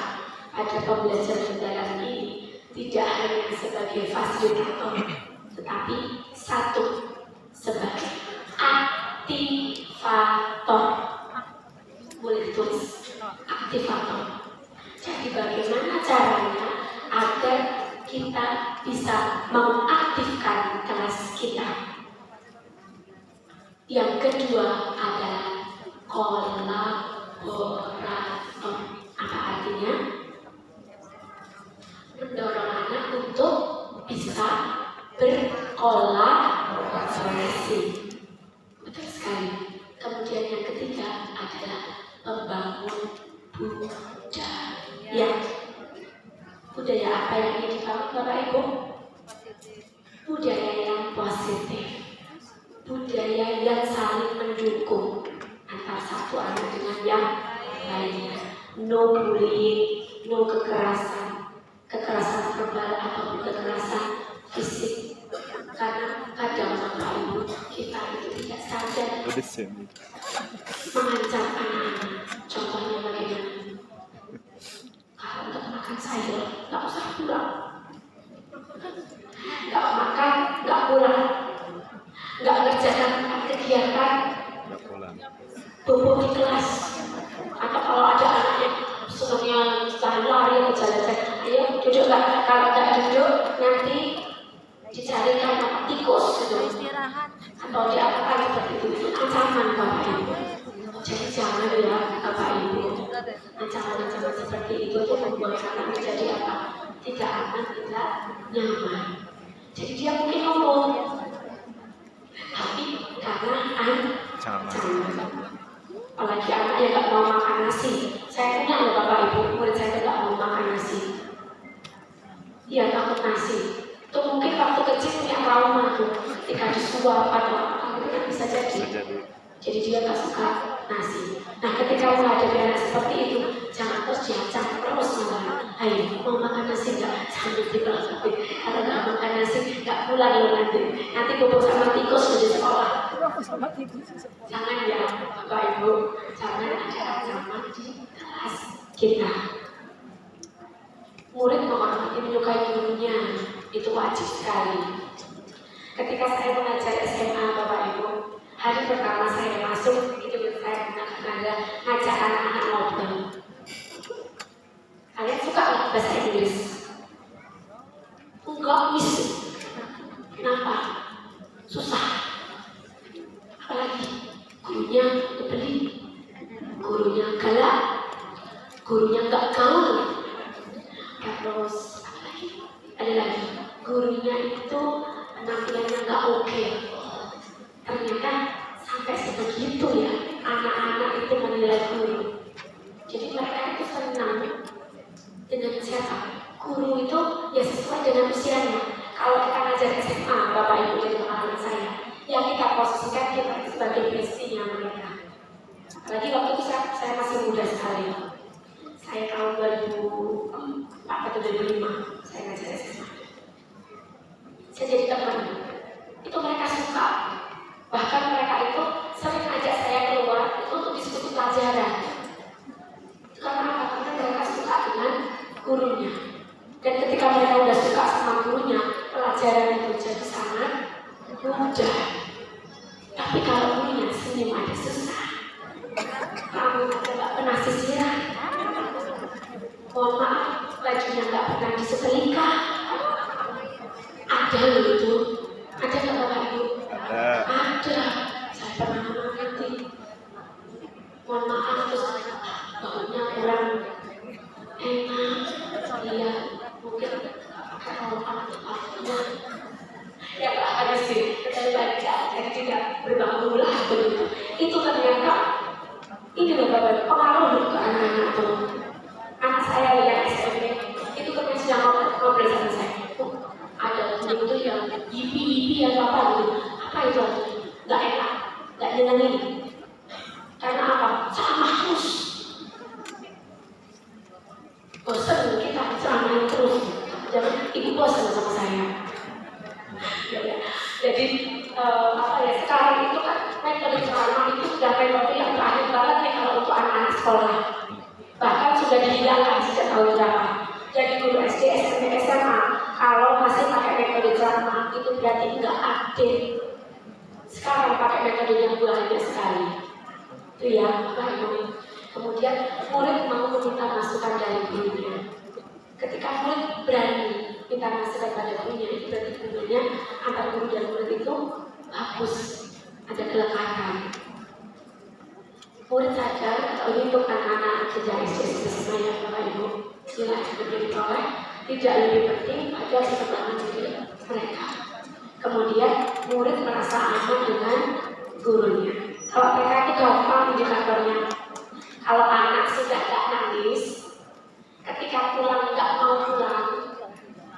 pada pembelajaran mendalam ini tidak hanya sebagai fasilitator, tetapi satu sebagai aktivator. Boleh ditulis aktivator. Jadi bagaimana caranya agar kita bisa mengaktifkan kelas kita? Yang kedua adalah kolaborator. Apa artinya? Mendorong anak untuk bisa berkolaborasi. Betul sekali. Kemudian yang ketiga adalah membangun budaya. Budaya apa yang ingin dibangun Bapak Ibu? Budaya yang positif. Budaya yang saling mendukung antara satu anak dengan yang lainnya. No bullying, no kekerasan, kekerasan verbal ataupun kekerasan fisik. Karena kadang Bapak Ibu kita itu tidak sadar mengancam anak-anak. Contohnya bagaimana? Kalau untuk makan sayur, nggak usah pulang. Nggak makan, nggak pulang. Nggak ngerjakan kegiatan, bobo di kelas. Atau kalau ada anak yang senangnya lari ke jalan-jalan, ayo duduk nggak? Kalau nggak duduk, nanti dicarikan tikus istirahat atau diapakan seperti itu. Ancaman Bapak Ibu. Jadi jangan ya Bapak Ibu. Ancaman-ancaman seperti itu membuat anak menjadi apa? Tidak aman, tidak nyaman. Jadi dia mungkin ngomong, tapi karena ancaman. Apalagi anak yang nggak mau makan nasi. Saya punya loh Bapak Ibu, murid saya nggak mau makan nasi. Dia takut nasi. Itu mungkin waktu kecil punya trauma tuh, ketika disuap atau apa itu kan bisa jadi. Jadi dia nggak suka nasi. Nah ketika menghadapi anak seperti itu, jangan terus diancam terus malah. Ayo mau makan nasi nggak? Sambil dibelakangin. Kalau nggak makan nasi nggak pulang loh nanti. Nanti bobo sama tikus di sekolah. Jangan ya Bapak Ibu, jangan ada ancaman di kelas kita. Murid menghormati menyukai gurunya itu wajib sekali. Ketika saya mengajar SMA Bapak Ibu, hari pertama saya masuk itu saya adalah ngajak anak-anak ngobrol. Kalian suka nggak bahasa Inggris? Enggak bisa. Kenapa? Susah. Apalagi gurunya nyebelin, gurunya galak, gurunya nggak gaul. Terus ada lagi gurunya itu penampilannya nggak oke. Ternyata sampai sebegitu ya anak-anak itu menilai guru. Jadi mereka itu senang dengan siapa? Guru itu ya sesuai dengan usianya. Kalau kita ngajar SMA, Bapak Ibu jadi pengalaman saya, yang kita posisikan kita sebagai bestinya mereka. Apalagi waktu itu saya masih muda sekali. Saya tahun 2004 atau 2005 saya ngajar SMA. Saya jadi teman. Itu mereka suka. Bahkan mereka itu sering ajak saya keluar itu untuk diskusi pelajaran. Karena apa? Karena mereka suka dengan gurunya. Dan ketika mereka sudah suka sama gurunya, pelajaran itu jadi sangat mudah. Tapi kalau gurunya senyum aja susah. Kamu aja nggak pernah sisiran. Mohon maaf, bajunya nggak pernah disetrika. Ada loh itu. Ada nggak Bapak Ibu? Ada. Saya pernah mengerti. Mohon maaf, terus baunya kurang enak. Iya, mungkin kalau anak-anaknya ya nggak ada sih. Kita baca, jadi tidak berbau lah begitu. Itu ternyata ini loh Bapak Ibu, pengaruh loh ke anak-anak itu. Anak saya yang SMP itu kan sedang ngobrol sama saya. Ada guru itu yang yipi-yipi yang apa gitu. Apa itu artinya? Nggak enak, nggak nyenengin. Karena apa? Sama terus. Bosan kita ceramain terus. Jangan ibu bosan sama saya. Ya. Jadi sekarang itu kan metode ceramah itu sudah metode yang terakhir banget nih kalau untuk anak-anak sekolah. Bahkan sudah dihilangkan sejak tahun berapa. Jadi guru SD, SMP, SMA kalau masih pakai metode ceramah itu berarti nggak update. Sekarang pakai metode yang banyak sekali. Itu ya, baru. Kemudian murid mau meminta masukan dari gurunya. Ketika murid berani minta masukan pada gurunya, itu berarti gurunya antar guru dan murid itu bagus, ada kelekatan. Murid sadar atau ini untuk anak-anak sejak SD SMA ya Bapak Ibu, silahkan diperoleh, tidak lebih penting pada perkembangan diri mereka. Kemudian murid merasa aman dengan gurunya. Kalau mereka itu gampang indikatornya. Kalau anak sudah tak nangis, ketika pulang nggak mau pulang,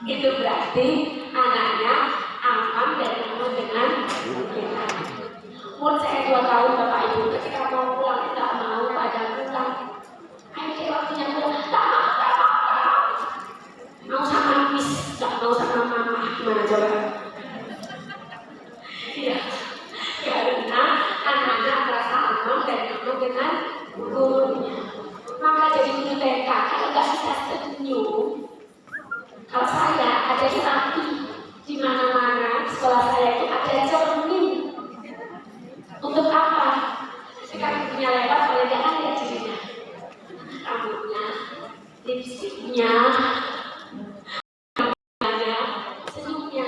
itu berarti anaknya aman dan aman dengan kita. Umur saya 2 tahun Bapak Ibu, ketika mau pulang tidak mau pada pulang. Ayo cek waktunya pulang, tak mau. Mau sama Miss, tak mau sama Mama, gimana coba? Iya, karena anak-anak merasa aman dan aman dengan gurunya. Maka jadi guru TK kalau nggak bisa senyum. Kalau saya ada sapi di mana-mana sekolah saya itu ada cermin. Untuk apa? Ketika gurunya lewat, kalau jangan lihat jadinya rambutnya, lipstiknya, senyumnya.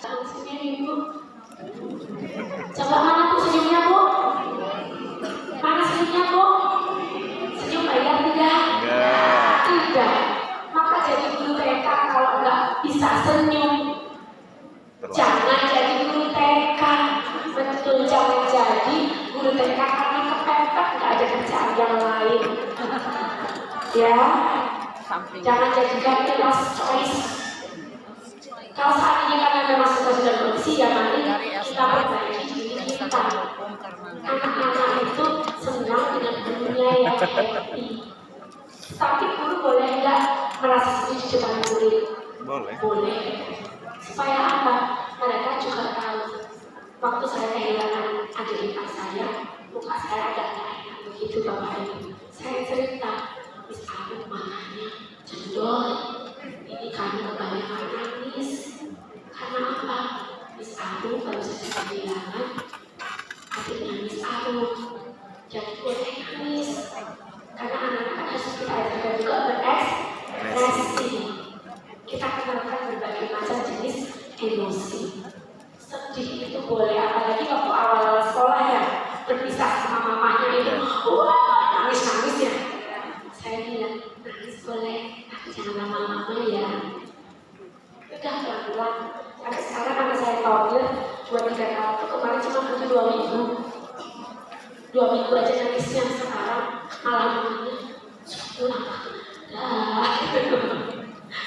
Senyumnya ibu. Coba mana bu senyumnya bu? Mana senyumnya bu? Senyum bayar tidak? Tidak. Maka jadi guru TK kalau nggak bisa senyum, jangan jadi guru TK. Betul, jangan jadi guru TK karena kepepet nggak ada kerjaan yang lain. Ya, jangan jadikan kelas choice. Kalau saat ini karena memang sudah bersih ya mari kita perbaiki diri kita. Anak-anak itu senang dengan gurunya yang happy. Tapi guru boleh nggak merasa sedih di depan murid? Boleh. Supaya apa? Mereka juga tahu. Waktu saya kehilangan adik ipar saya, muka saya agak nggak enak begitu Bapak Ibu. Saya cerita, Miss aku matanya jendol. Ini kami kebanyakan nangis. Karena apa? Miss aku baru saja kehilangan adiknya Miss aku. Jadi boleh nangis. Karena anak-anak harus kita ajarkan juga berekspresi. emosi. Sedih itu boleh, apalagi waktu awal-awal sekolah ya, berpisah sama mamanya itu, wah nangis-nangis ya. Saya bilang, nangis boleh, tapi jangan lama-lama ya. Udah pelan-pelan, sampai sekarang anak saya toddler 2-3 tahun, kemarin cuma butuh 2 minggu. 2 minggu aja nangisnya, sekarang malah mamanya pulang.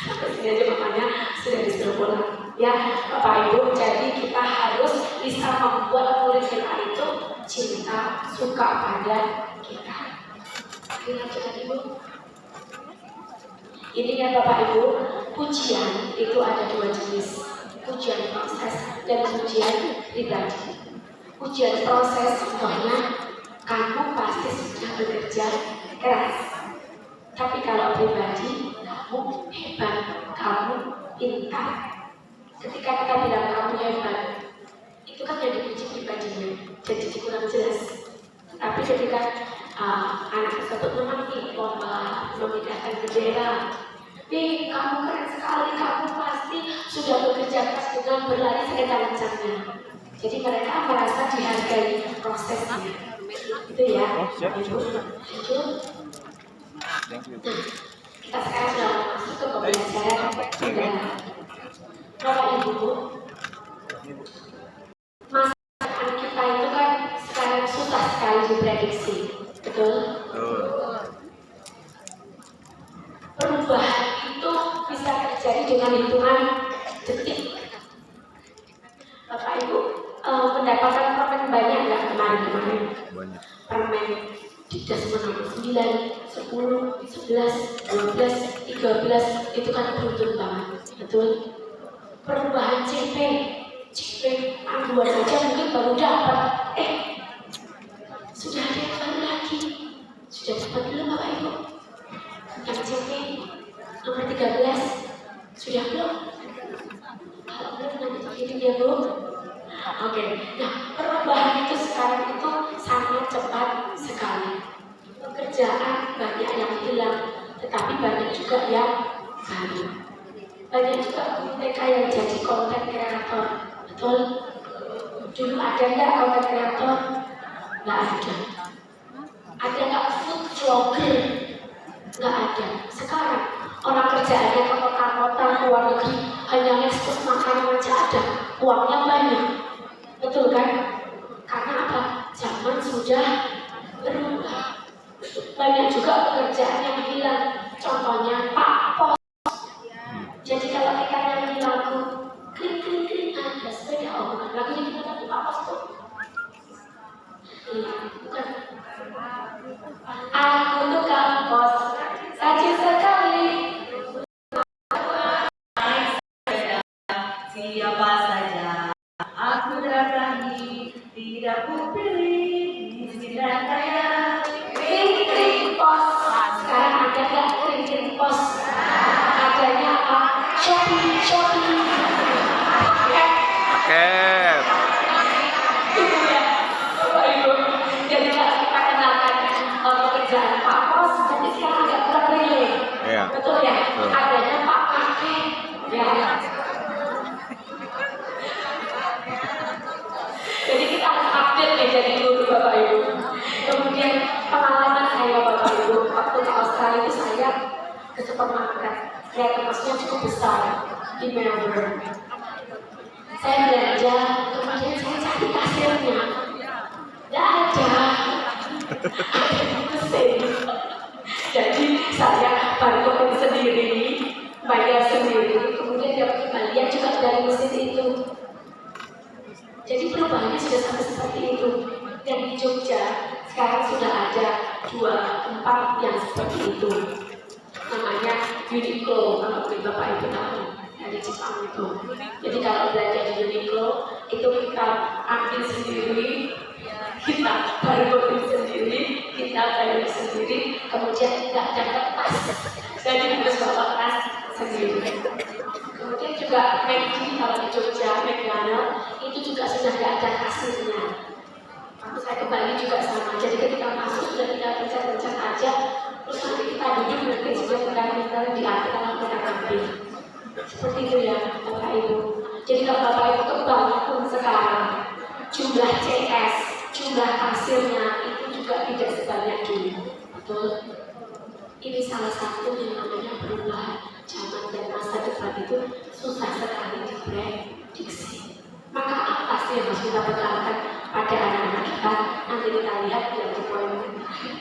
Sampai sini aja mamanya sudah disuruh pulang. Ya, Bapak Ibu, jadi kita harus bisa membuat murid kita itu cinta, suka pada kita. Lanjut Ibu. Ini ya Bapak Ibu, pujian itu ada 2 jenis. Pujian proses dan pujian pribadi. Pujian proses contohnya, kamu pasti sudah bekerja keras. Tapi kalau pribadi, kamu hebat, kamu pintar. Ketika kita bilang kamu hebat, itu kan yang dipuji pribadinya, jadi kurang jelas. Tapi ketika anak tersebut memang lomba memindahkan bendera, kamu keren sekali, kamu pasti sudah bekerja keras dengan berlari sekencang-kencangnya. Jadi mereka merasa dihargai prosesnya. Itu ya. Nah, kita sekarang sudah masuk ke pembelajaran bendera. Bapak Ibu, masakan kita itu kan sekarang susah sekali diprediksi, betul? Perubahan itu bisa terjadi dengan hitungan detik. Bapak Ibu mendapatkan permen banyak nggak kemarin? Banyak. Permen tidak semuanya 9, 10, 11, 12, 13 itu kan beruntun banget, betul? Perubahan CP panduan aja mungkin baru dapat, sudah ada yang baru lagi, sudah dapat belum Bapak Ibu? Yang CP nomor 13 sudah belum? Kalau belum nanti kirim ya Bu. Oke, nah perubahan itu sekarang itu sangat cepat sekali. Pekerjaan banyak yang hilang, tetapi banyak juga yang baru. Banyak juga mereka yang jadi konten kreator, betul? Dulu ada nggak konten kreator? Nggak ada. Ada nggak food vlogger? Nggak ada. Sekarang orang kerjaannya ke kota-kota luar negeri hanya ngekspos makanan aja ada, uangnya banyak, betul kan? Karena apa? Zaman sudah berubah. Banyak juga pekerjaan yang hilang. Contohnya Pak Pos. Jadi kalau kita nyanyi lagu kring kring kring ada sepeda, bukan lagunya kita nyanyi Pak Pos tuh. Iya, bukan. Aku tukang pos, saja sekali. Siapa saja aku datangi, tidak kupilih miskin dan kaya. Kring kring pos. Sekarang ada nggak kring kring pos? Adanya apa? Shopee. Paket. Itu ya, Bapak Ibu. Jadi kalau kita kenalkan pekerjaan Pak Pos, jadi sekarang agak kurang relate. Iya. Betul ya? Betul. Adanya Pak Paket. Ya. Jadi kita harus update ya jadi guru Bapak Ibu. Kemudian pengalaman saya Bapak Ibu, waktu ke Australia itu saya ke supermarket. Lihat tempatnya cukup besar di Melbourne. Saya belanja, kemudian saya cari kasirnya. Nggak ada. Ada di mesin. Jadi saya barcode sendiri, bayar sendiri, kemudian dapat kembalian juga dari mesin itu. Jadi perubahannya sudah sampai seperti itu. Dan di Jogja sekarang sudah ada 2 tempat yang seperti itu. Namanya Uniqlo, kalau Bapak Ibu tahu, dari Jepang itu. Jadi kalau belanja di Uniqlo itu kita ambil sendiri, kita barcode sendiri, kita bayar sendiri, kemudian tidak dapat tas. Jadi harus bawa tas sendiri. Kemudian juga McD kalau di Jogja, McDonald itu juga sudah tidak ada kasirnya. Waktu saya kembali juga sama. Jadi ketika masuk sudah tinggal pencet-pencet aja, terus nanti kita duduk nanti sudah tinggal diatur kalau kita ambil. Seperti itu ya Bapak Ibu. Jadi kalau Bapak Ibu kebanyakan sekarang jumlah CS, jumlah hasilnya itu juga tidak sebanyak dulu. Betul? Ini salah satu yang namanya perubahan zaman dan masa depan itu susah sekali diprediksi. Maka apa sih yang harus kita pegangan pada anak-anak kita? Nanti kita lihat di poin terakhir.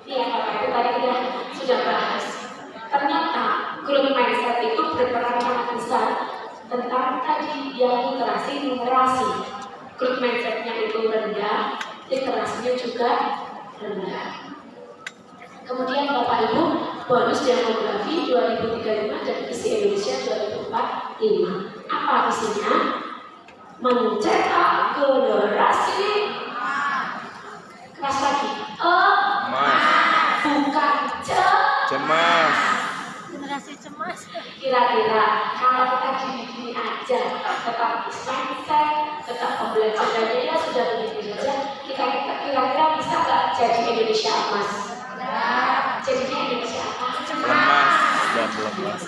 Iya, Bapak Ibu tadi kita sudah bahas. Ternyata growth mindset itu berperan sangat besar tentang tadi yang literasi numerasi. Growth mindsetnya itu rendah, literasinya juga rendah. Kemudian Bapak Ibu, bonus demografi 2035 dan visi Indonesia 2045. Apa visinya? Mencetak generasi keras lagi. Bukan Cemas. Generasi cemas. Kira-kira kalau kita gini-gini aja, tetap mindset, tetap pembelajarannya ya sudah begini saja, kita kira-kira bisa nggak jadi Indonesia emas? Jadinya Indonesia apa? Lemas dan lemas.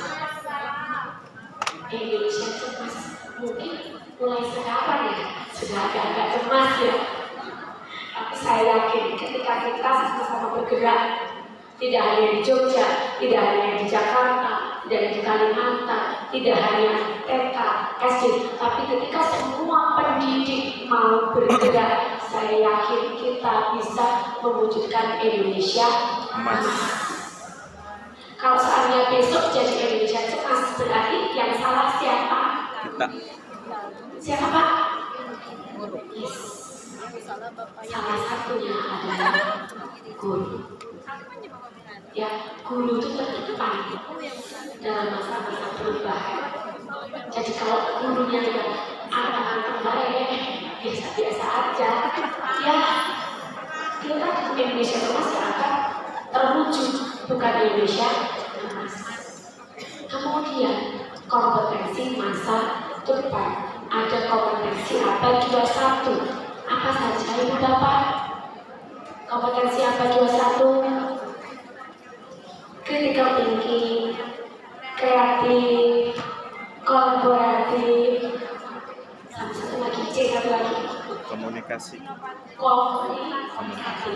Indonesia cemas. Mungkin mulai sekarang ya sudah agak cemas ya. Tapi saya yakin ketika kita sama-sama bergerak, tidak hanya di Jogja, tidak hanya di Jakarta, tidak hanya di Kalimantan, tidak hanya TK, SD, tapi ketika semua pendidik mau bergerak, saya yakin kita bisa mewujudkan Indonesia emas. Kalau seandainya besok jadi Indonesia cemas, berarti yang salah siapa? Kita. Siapa Pak? Yes. Salah bapak Salah satunya adalah guru. Ya, guru itu terdepan dalam masa-masa perubahan. Jadi kalau gurunya yang anak-anak baik, biasa-biasa aja, ya kita di Indonesia emas akan terwujud, bukan Indonesia emas. Kemudian kompetensi masa depan, ada kompetensi abad 21. Apa saja Ibu Bapak? Kompetensi abad 21. Critical thinking, kreatif, kolaboratif, sama satu lagi, satu lagi, Komunikasi. komunikasi.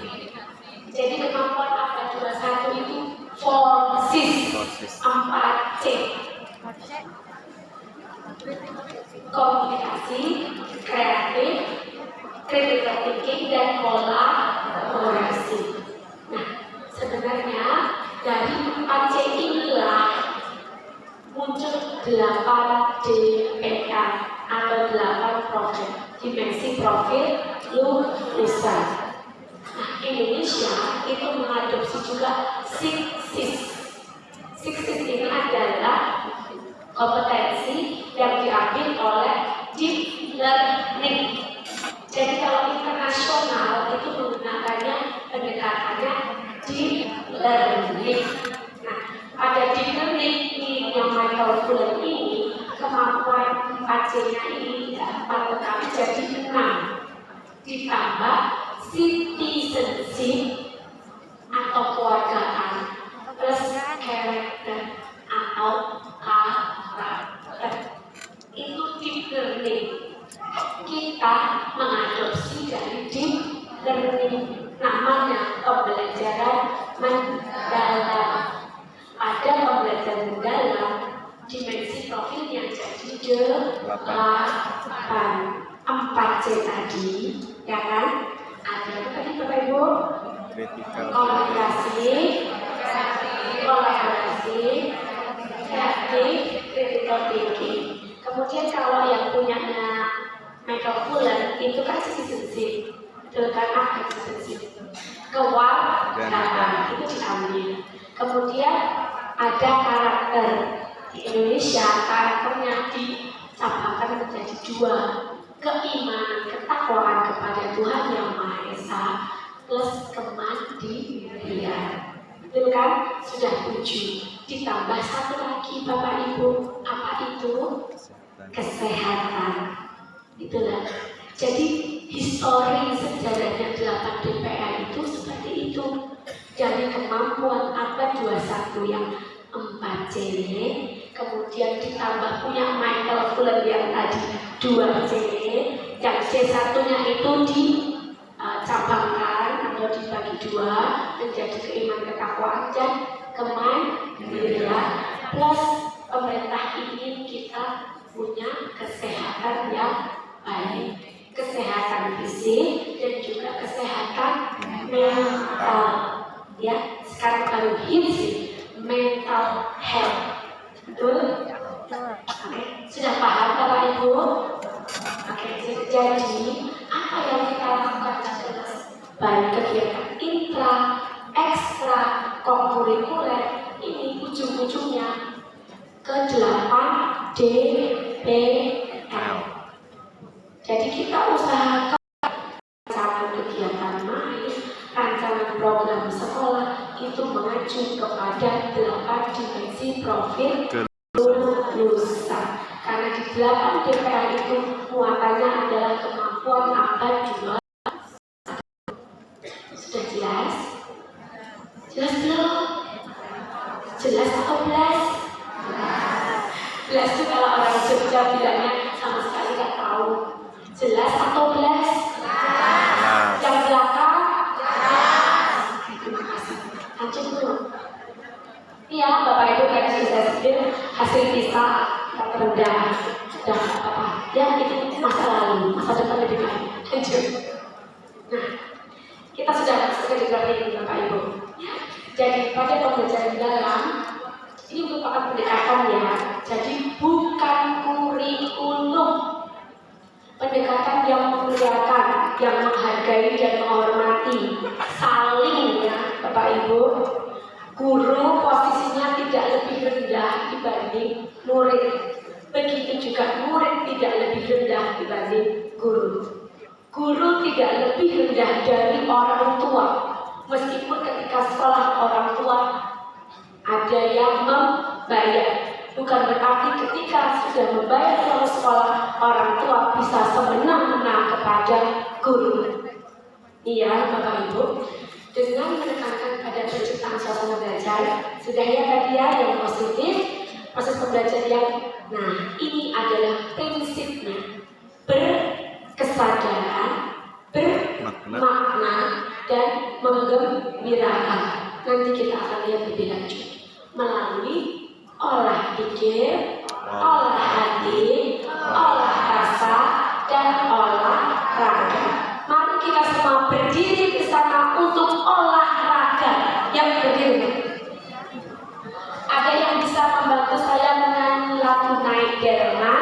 Jadi kemampuan abad 21 itu 4C, 4C. Komunikasi, kreatif, critical thinking, dan kolaborasi. Nah, sebenarnya dari 4C inilah muncul 8 DPK atau 8 profil, dimensi profil lulusan. Nah, Indonesia itu mengadopsi juga 6 ini adalah kompetensi yang diambil oleh deep learning. Jadi kalau internasional itu menggunakannya pendekatannya deep learning. Nah, pada deep learning ini yang Michael Fullen ini kemampuan 4C-nya ini dapat tetapi jadi 6 ditambah citizenship atau kewargaan plus character atau karakter. Itu deep learning. Kita mengadopsi dari deep learning, namanya pembelajaran mendalam. Pada pembelajaran mendalam, dimensi profilnya jadi 8. 4C tadi, ya kan? Ada apa tadi Bapak Ibu? Komunikasi, kolaborasi, kreatif, critical thinking. Kemudian kalau yang punyanya Michael Fullen itu kan citizenship, betul kan? Citizenship, kewarganegaraan itu diambil. Kemudian ada karakter. Di Indonesia karakternya dicapkan menjadi 2, keimanan, ketakwaan kepada Tuhan Yang Maha Esa plus kemandirian. Betul kan? Sudah 7. Ditambah 1 lagi Bapak Ibu, apa itu? Kesehatan. Itulah. Jadi histori sejarahnya 8 DPA itu seperti itu. Dari kemampuan abad 21 yang 4C, kemudian ditambah punya Michael matkul yang tadi 2C, yang C1-nya itu dicabangkan atau dibagi dua menjadi keimanan, ketakwaan dan kemandirian. Plus pemerintah ingin kita punya kesehatan yang baik, kesehatan fisik dan juga kesehatan mental. Ya, sekarang baru hits sih, mental health. Betul? Oke, sudah paham Bapak Ibu? Oke, jadi apa yang kita lakukan di kelas? Baik kegiatan intra, ekstra, kurikuler, ini ujung-ujungnya ke 8DPL. Jadi kita usahakan rancangan kegiatan main, rancangan program sekolah itu mengacu kepada 8 dimensi profil lulusan. Karena di 8 DPL itu muatannya adalah kemampuan abad 2. Sudah jelas? Jelas belum? Jelas atau belas? Belas itu kalau orang Jogja bilangnya sama sekali nggak tahu. Jelas atau belas? Yang belakang? Terima kasih. Lanjut dulu. Iya, Bapak Ibu tadi sudah sebut hasil PISA terendah. Sudah apa? Ya, itu masa lalu, masa depan lebih baik. Lanjut. Nah, kita sudah masuk ke geografi ini, Bapak Ibu. Ya. Jadi pada pembelajaran dalam ini merupakan pendekatan ya. Jadi bukan kurikulum. Pendekatan yang memuliakan, yang menghargai dan menghormati, saling ya, Bapak Ibu. Guru posisinya tidak lebih rendah dibanding murid. Begitu juga murid tidak lebih rendah dibanding guru. Guru tidak lebih rendah dari orang tua. Meskipun ketika sekolah orang tua ada yang membayar. Bukan berarti ketika sudah membayar uang sekolah orang tua bisa semena-mena kepada guru. Iya, Bapak Ibu. Dengan menekankan pada penciptaan suasana belajar, sudah ya tadi ya yang positif, proses pembelajaran. Nah, ini adalah prinsipnya berkesadaran, bermakna, dan menggembirakan. Nanti kita akan lihat lebih lanjut melalui olah pikir, olah hati, olah rasa, dan olah raga. Mari kita semua berdiri bersama untuk olahraga. Yang berdiri. Ada yang bisa membantu saya menyanyi lagu Naik Delma?